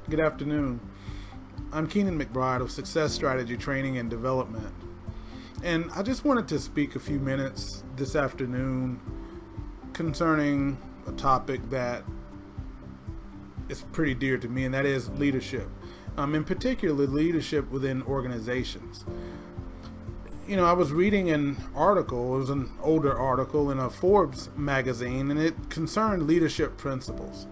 Good afternoon. I'm Keenan McBride of Success Strategy Training and Development. And I just wanted to speak a few minutes this afternoon concerning a topic that is pretty dear to me, and that is leadership. In particular, leadership within organizations. I was reading an article, it was an older article in a Forbes magazine, and it concerned leadership principles.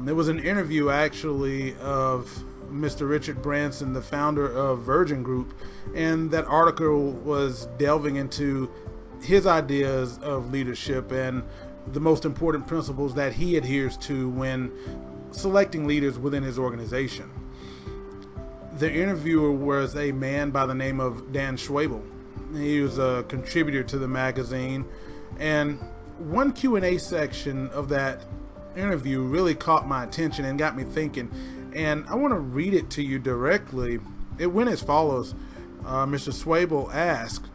There was an interview actually of Mr. Richard Branson, the founder of Virgin Group, and that article was delving into his ideas of leadership and the most important principles that he adheres to when selecting leaders within his organization. The interviewer was a man by the name of Dan Schwabel. He was a contributor to the magazine, and one Q&A section of that interview really caught my attention and got me thinking, and I want to read it to you directly. It went as follows. Mr. Schwabel asked,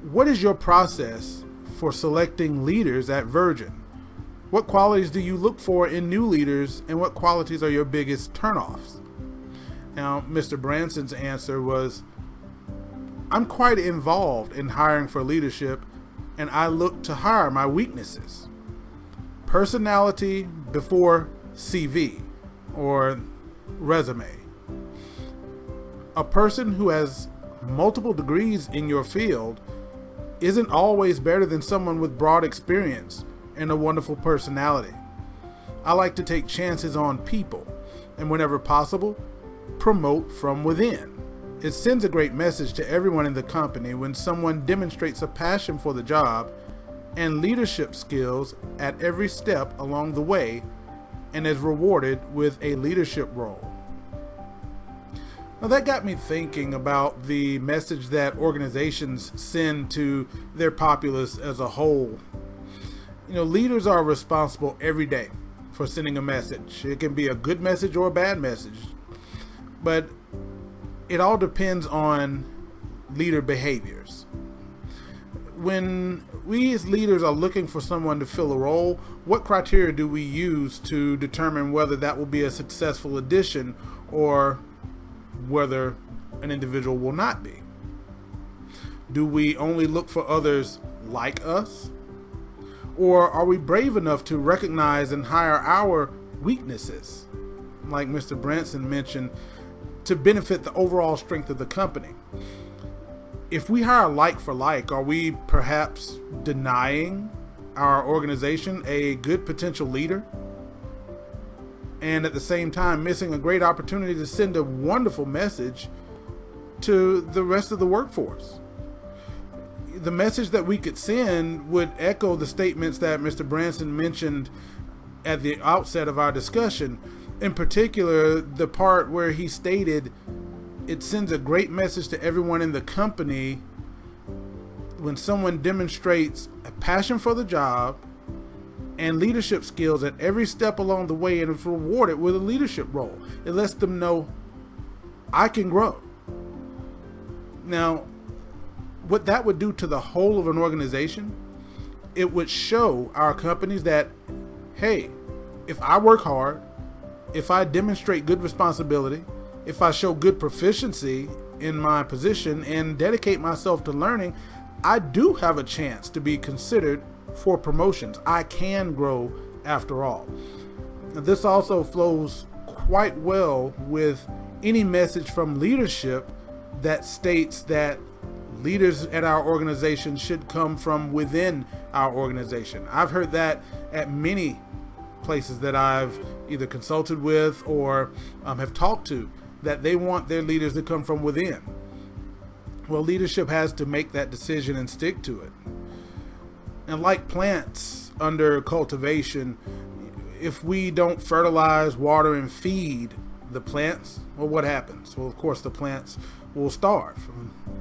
"What is your process for selecting leaders at Virgin? What qualities do you look for in new leaders, and what qualities are your biggest turnoffs?" Now, Mr. Branson's answer was, "I'm quite involved in hiring for leadership, and I look to hire my weaknesses. Personality before CV or resume. A person who has multiple degrees in your field isn't always better than someone with broad experience and a wonderful personality. I like to take chances on people, and whenever possible, promote from within. It sends a great message to everyone in the company when someone demonstrates a passion for the job and leadership skills at every step along the way and is rewarded with a leadership role." Now that got me thinking about the message that organizations send to their populace as a whole. Leaders are responsible every day for sending a message. It can be a good message or a bad message, but it all depends on leader behaviors. When we as leaders are looking for someone to fill a role, what criteria do we use to determine whether that will be a successful addition or whether an individual will not be? Do we only look for others like us? Or are we brave enough to recognize and hire our weaknesses, like Mr. Branson mentioned, to benefit the overall strength of the company? If we hire like for like, are we perhaps denying our organization a good potential leader, and at the same time missing a great opportunity to send a wonderful message to the rest of the workforce? The message that we could send would echo the statements that Mr. Branson mentioned at the outset of our discussion. In particular, the part where he stated it sends a great message to everyone in the company when someone demonstrates a passion for the job and leadership skills at every step along the way and is rewarded with a leadership role. It lets them know, I can grow. Now, what that would do to the whole of an organization, it would show our companies that, hey, if I work hard, if I demonstrate good responsibility, if I show good proficiency in my position and dedicate myself to learning, I do have a chance to be considered for promotions. I can grow after all. Now, this also flows quite well with any message from leadership that states that leaders at our organization should come from within our organization. I've heard that at many places that I've either consulted with or have talked to, that they want their leaders to come from within. Well, leadership has to make that decision and stick to it. And like plants under cultivation, if we don't fertilize, water, and feed the plants, well, what happens? Well, of course, the plants will starve.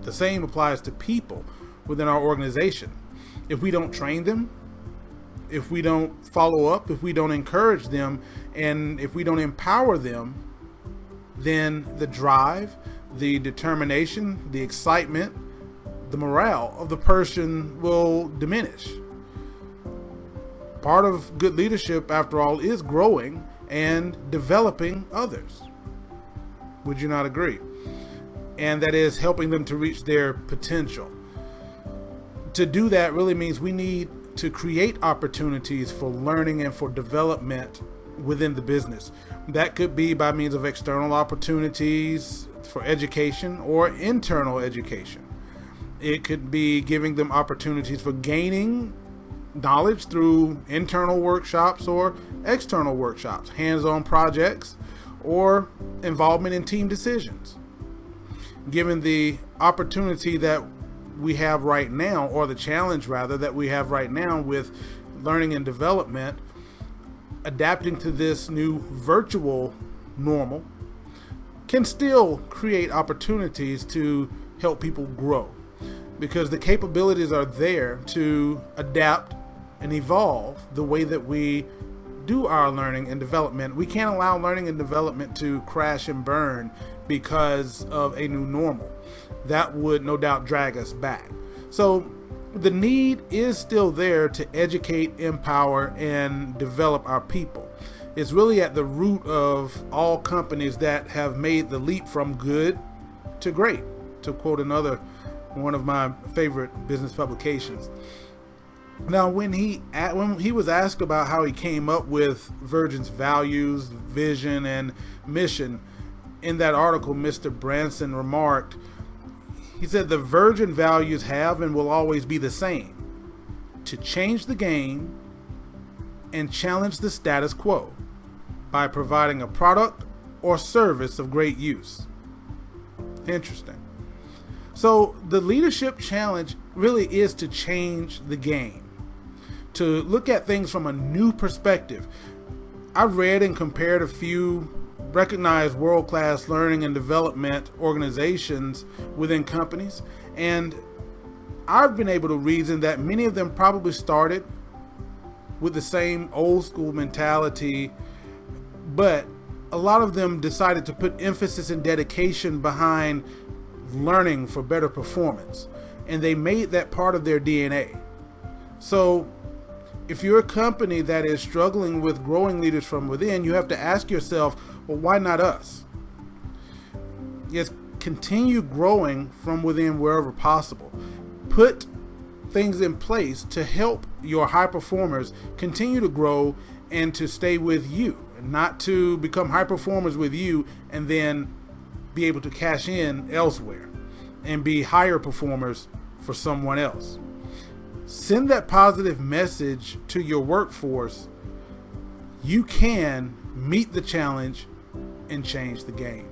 The same applies to people within our organization. If we don't train them, if we don't follow up, if we don't encourage them, and if we don't empower them, then the drive, the determination, the excitement, the morale of the person will diminish. Part of good leadership, after all, is growing and developing others. Would you not agree? And that is helping them to reach their potential. To do that really means we need to create opportunities for learning and for development within the business. That could be by means of external opportunities for education or internal education. It could be giving them opportunities for gaining knowledge through internal workshops or external workshops, hands-on projects, or involvement in team decisions. Given the opportunity that we have right now, or the challenge rather that we have right now with learning and development, adapting to this new virtual normal can still create opportunities to help people grow, because the capabilities are there to adapt and evolve the way that we do our learning and development. We can't allow learning and development to crash and burn because of a new normal. That would no doubt drag us back. So the need is still there to educate, empower, and develop our people. It's really at the root of all companies that have made the leap from good to great, to quote one of my favorite business publications. Now, when he was asked about how he came up with Virgin's values, vision, and mission, in that article, Mr. Branson remarked, he said, "The Virgin values have and will always be the same: to change the game and challenge the status quo by providing a product or service of great use." Interesting. So the leadership challenge really is to change the game, to look at things from a new perspective. I've read and compared a few recognized world-class learning and development organizations within companies, and I've been able to reason that many of them probably started with the same old school mentality, but a lot of them decided to put emphasis and dedication behind learning for better performance, and they made that part of their DNA. So if you're a company that is struggling with growing leaders from within, you have to ask yourself, well, why not us? Yes, continue growing from within wherever possible. Put things in place to help your high performers continue to grow and to stay with you, and not to become high performers with you and then be able to cash in elsewhere and be higher performers for someone else. Send that positive message to your workforce. You can meet the challenge and change the game.